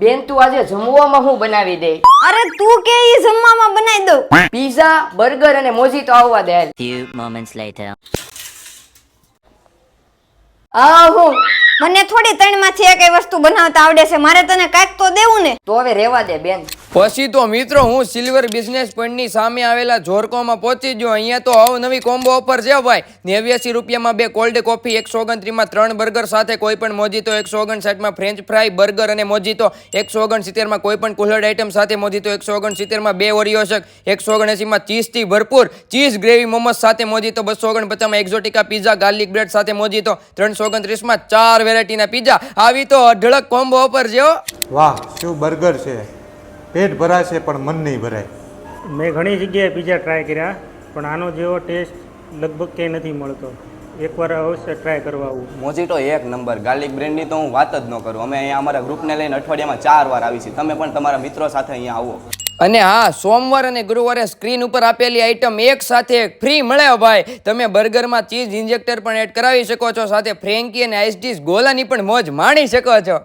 બેન તું આજે જમવામાં હું બનાવી દે? અરે તું કે ઈ જમવામાં બનાવી દઉં. પીઝા, બર્ગર અને મોજીતો આવવા દે. Few moments later. હું મને થોડી ત્રણમાંથી એક વસ્તુ બનાવતા આવડે છે, મારે તને કાંઈક તો દેવું ને. તો હવે રેવા દે બેન. પછી તો મિત્રો હું સિલ્વર બિઝનેસ પોઈન્ટની સામે આવેલા જોરકોમાં પહોંચી ગયો. અહીંયા તો અવનવી કોમ્બો ઓફર છે ભાઈ. 89 રૂપિયામાં 2 કોલ્ડ કોફી, 129 માં 3 બર્ગર સાથે કોઈ પણ મોજીતો, 159 માં ફ્રેન્ચ ફ્રાય, બર્ગર અને મોજીતો, 169 માં કોઈ પણ કુલહડ આઈટમ સાથે મોજીતો, 169 માં 2 ઓરિયો શેક, 179 માં ચીઝથી ભરપૂર ચીઝ ગ્રેવી મોમોસ સાથે મોજીતો, 249 માં એક્ઝોટિકા પિઝા ગાર્લિક બ્રેડ સાથે મોજીતો, 329 માં 4 વેરાયટીના પિઝા. આવી તો અઢળક કોમ્બો ઓફર છે. વાહ શું બર્ગર છે! પેટ ભરાશે પણ મન નહીં ભરાય. મેં ઘણી જગ્યાએ પિઝા ટ્રાય કર્યા પણ આનો જેવો ટેસ્ટ લગભગ ક્યાંય નથી મળતો. એકવાર અવશ્ય ટ્રાય કરવા આવું. મોજીટો એક નંબર. ગાર્લિક બ્રેડની તો હું વાત જ ન કરું. અમે અહીંયા અમારા ગ્રુપને લઈને અઠવાડિયામાં 4 વાર આવી છીએ. તમે પણ તમારા મિત્રો સાથે અહીંયા આવો. અને હા, સોમવાર અને ગુરુવારે સ્ક્રીન ઉપર આપેલી આઈટમ એક સાથે એક ફ્રી મળે ભાઈ. તમે બર્ગરમાં ચીઝ ઇન્જેક્ટર પણ એડ કરાવી શકો છો, સાથે ફ્રેન્કી અને આઈસ ડીશ ગોલાની પણ મોજ માણી શકો છો.